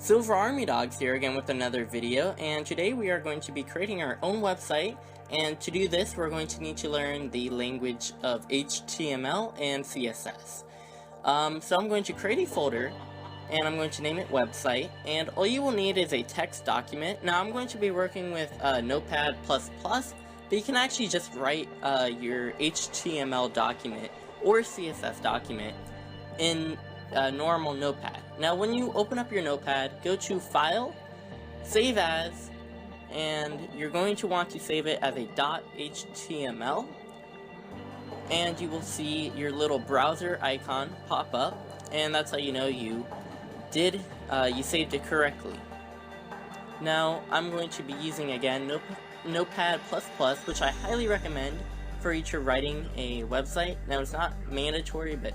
Silver Army Dogs here again with another video, and today we are going to be creating our own website, and to do this we're going to need to learn the language of HTML and CSS. So I'm going to create a folder, and I'm going to name it website, and all you will need is a text document. Now I'm going to be working with Notepad++, but you can actually just write your HTML document or CSS document in normal Notepad. Now when you open up your Notepad, go to File, Save As, and you're going to want to save it as a .html, and you will see your little browser icon pop up, and that's how you know you saved it correctly. Now I'm going to be using again Notepad++, which I highly recommend for you to writing a website. Now it's not mandatory, but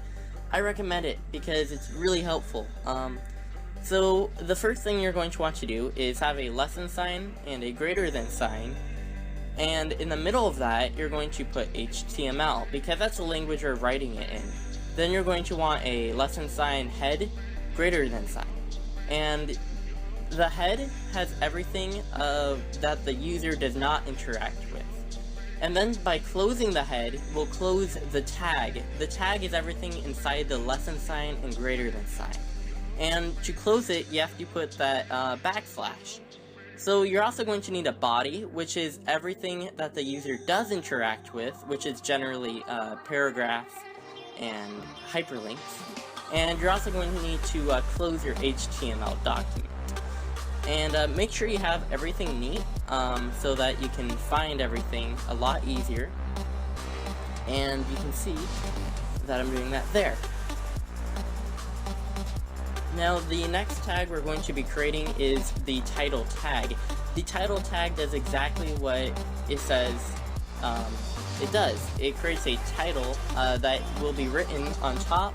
I recommend it because it's really helpful. So the first thing you're going to want to do is have a lesson sign and a greater than sign, and in the middle of that you're going to put HTML because that's the language you're writing it in. Then you're going to want a lesson sign head greater than sign, and the head has everything that the user does not interact with. And then by closing the head, we'll close the tag. The tag is everything inside the lesson sign and greater than sign. And to close it, you have to put that backslash. So you're also going to need a body, which is everything that the user does interact with, which is generally paragraphs and hyperlinks. And you're also going to need to close your HTML document. And make sure you have everything neat so that you can find everything a lot easier. And you can see that I'm doing that there. Now the next tag we're going to be creating is the title tag. The title tag does exactly what it says it does. It creates a title that will be written on top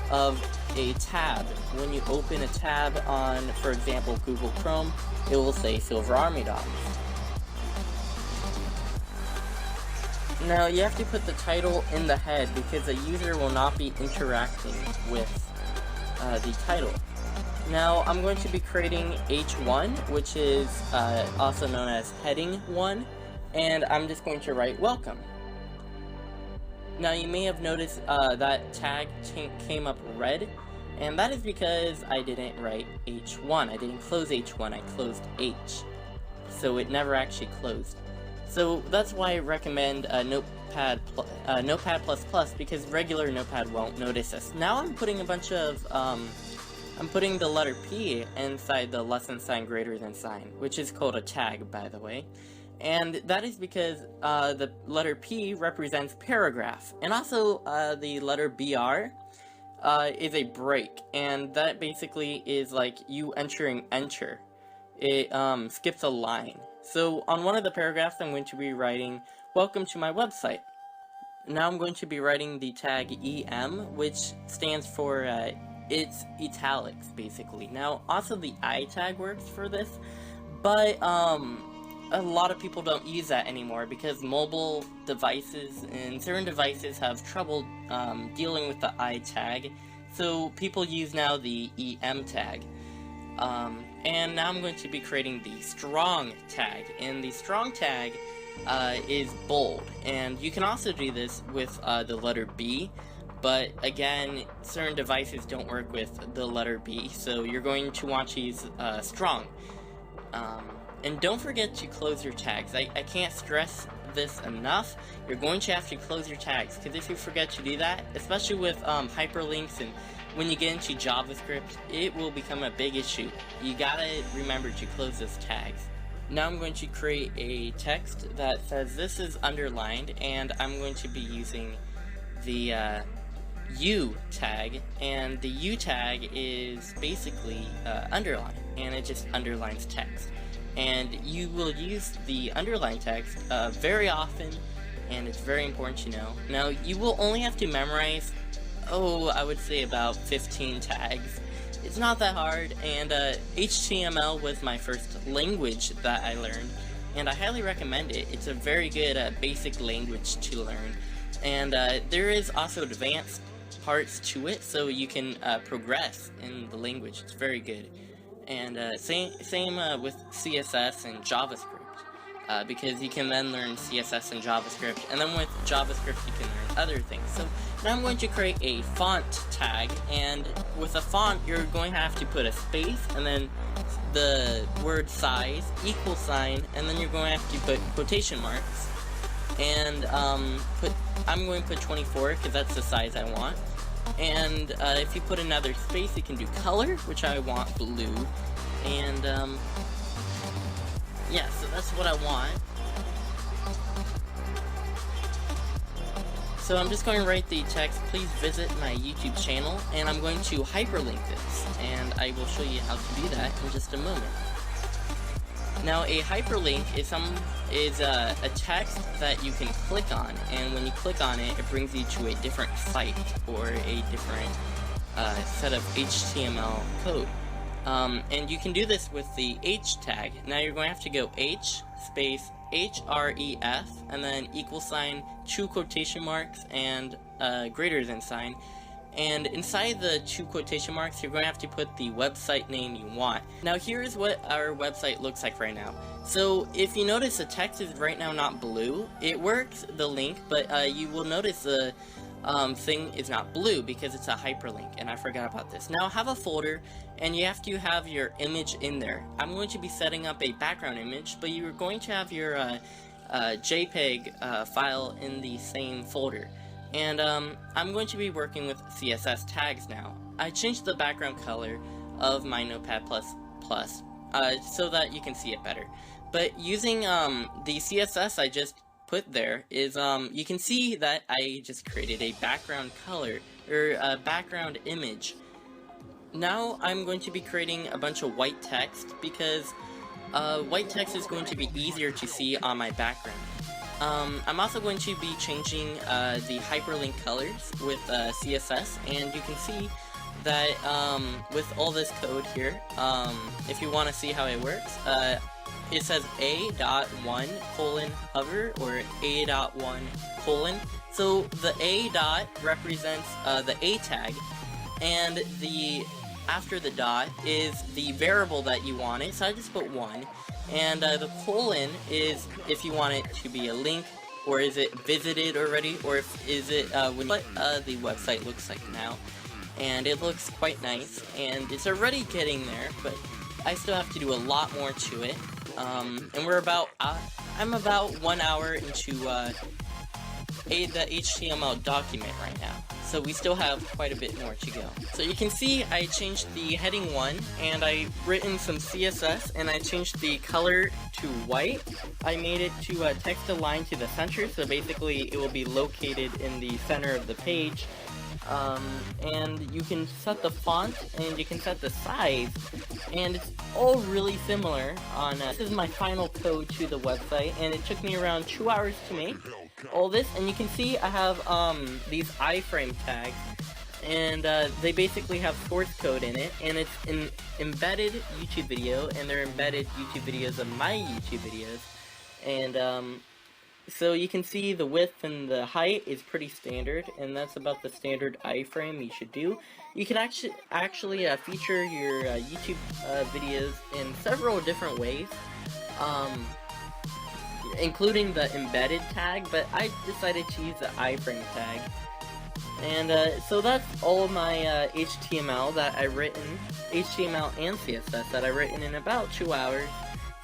of a tab. When you open a tab on, for example, Google Chrome, it will say Silver Army Dogs. Now you have to put the title in the head because the user will not be interacting with the title. Now I'm going to be creating H1, which is also known as heading 1, and I'm just going to write welcome. Now you may have noticed that tag came up red, and that is because I didn't write H1. I didn't close H1, I closed H. So it never actually closed. So that's why I recommend Notepad++, because regular Notepad won't notice this. Now I'm putting a bunch of, I'm putting the letter P inside the lesson sign greater than sign, which is called a tag, by the way. And that is because the letter P represents paragraph, and also the letter BR is a break, and that basically is like you entering enter. It skips a line. So on one of the paragraphs I'm going to be writing, welcome to my website. Now I'm going to be writing the tag EM, which stands for it's italics, basically. Now also the I tag works for this, but a lot of people don't use that anymore because mobile devices and certain devices have trouble dealing with the I tag, so people use now the EM tag. And now I'm going to be creating the strong tag, and the strong tag is bold, and you can also do this with the letter B, but again, certain devices don't work with the letter B, so you're going to want to use strong. And don't forget to close your tags. I can't stress this enough. You're going to have to close your tags, because if you forget to do that, especially with hyperlinks and when you get into JavaScript, it will become a big issue. You gotta remember to close those tags. Now I'm going to create a text that says this is underlined, and I'm going to be using the U tag, and the U tag is basically underline, and it just underlines text. And you will use the underline text very often, and it's very important to know. Now you will only have to memorize, I would say about 15 tags. It's not that hard, and HTML was my first language that I learned, and I highly recommend it. It's a very good basic language to learn, and there is also advanced parts to it, so you can progress in the language. It's very good. And same with CSS and JavaScript, because you can then learn CSS and JavaScript, and then with JavaScript you can learn other things. So now I'm going to create a font tag, and with a font you're going to have to put a space, and then the word size, equal sign, and then you're going to have to put quotation marks, and I'm going to put 24 because that's the size I want. And if you put another space, you can do color, which I want blue, and yeah, so that's what I want. So I'm just going to write the text, please visit my YouTube channel, and I'm going to hyperlink this, and I will show you how to do that in just a moment. Now, a hyperlink is a text that you can click on, and when you click on it, it brings you to a different site or a different set of HTML code. And you can do this with the H tag. Now you're going to have to go H space href and then equal sign, 2 quotation marks, and greater than sign. And inside the 2 quotation marks, you're going to have to put the website name you want. Now here's what our website looks like right now. So if you notice the text is right now not blue, it works, the link, but you will notice the thing is not blue because it's a hyperlink, and I forgot about this. Now have a folder, and you have to have your image in there. I'm going to be setting up a background image, but you're going to have your JPEG file in the same folder. And I'm going to be working with CSS tags now. I changed the background color of my Notepad++ so that you can see it better. But using the CSS I just put there is, you can see that I just created a background color, or a background image. Now I'm going to be creating a bunch of white text because white text is going to be easier to see on my background. I'm also going to be changing the hyperlink colors with CSS, and you can see that with all this code here, if you want to see how it works, it says a.1 hover or a.1 . So the a dot represents the a tag, and the after the dot is the variable that you want it, so I just put 1. And the colon is if you want it to be a link, or is it visited already, or is it what the website looks like now. And it looks quite nice, and it's already getting there, but I still have to do a lot more to it. And we're about, I'm about 1 hour into the HTML document right now. So we still have quite a bit more to go. So you can see I changed the heading 1, and I written some CSS, and I changed the color to white. I made it to text align to the center, so basically it will be located in the center of the page. And you can set the font, and you can set the size, and it's all really similar on, this is my final code to the website, and it took me around 2 hours to make all this. And you can see I have these iframe tags, and they basically have source code in it, and it's an embedded YouTube video, and they're embedded YouTube videos of my YouTube videos. And so you can see the width and the height is pretty standard, and that's about the standard iframe you should do. You can actually feature your YouTube videos in several different ways, including the embedded tag, but I decided to use the iframe tag. And so that's all of my HTML that I've written, HTML and CSS that I've written in about 2 hours,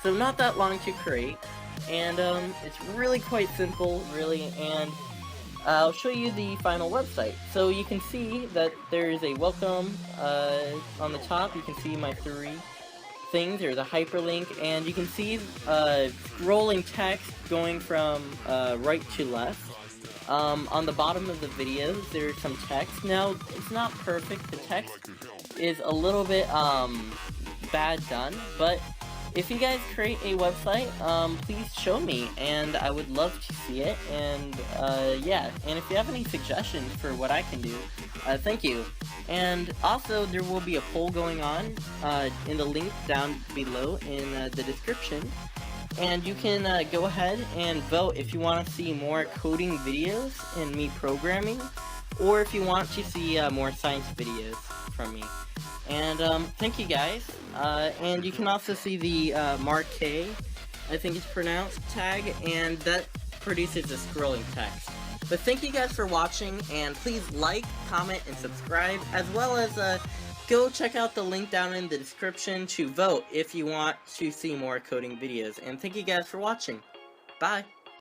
so not that long to create. And it's really quite simple, really, and I'll show you the final website. So you can see that there is a welcome on the top. You can see my 3 things. There's a hyperlink, and you can see scrolling text going from right to left. On the bottom of the videos, there's some text. Now, it's not perfect. The text is a little bit bad done, but if you guys create a website, please show me, and I would love to see it. And yeah, and if you have any suggestions for what I can do, thank you. And also, there will be a poll going on in the link down below in the description, and you can go ahead and vote if you want to see more coding videos and me programming, or if you want to see more science videos from me. And thank you guys. And you can also see the marquee, I think it's pronounced, tag, and that produces a scrolling text. But thank you guys for watching, and please like, comment, and subscribe, as well as go check out the link down in the description to vote if you want to see more coding videos. And thank you guys for watching. Bye!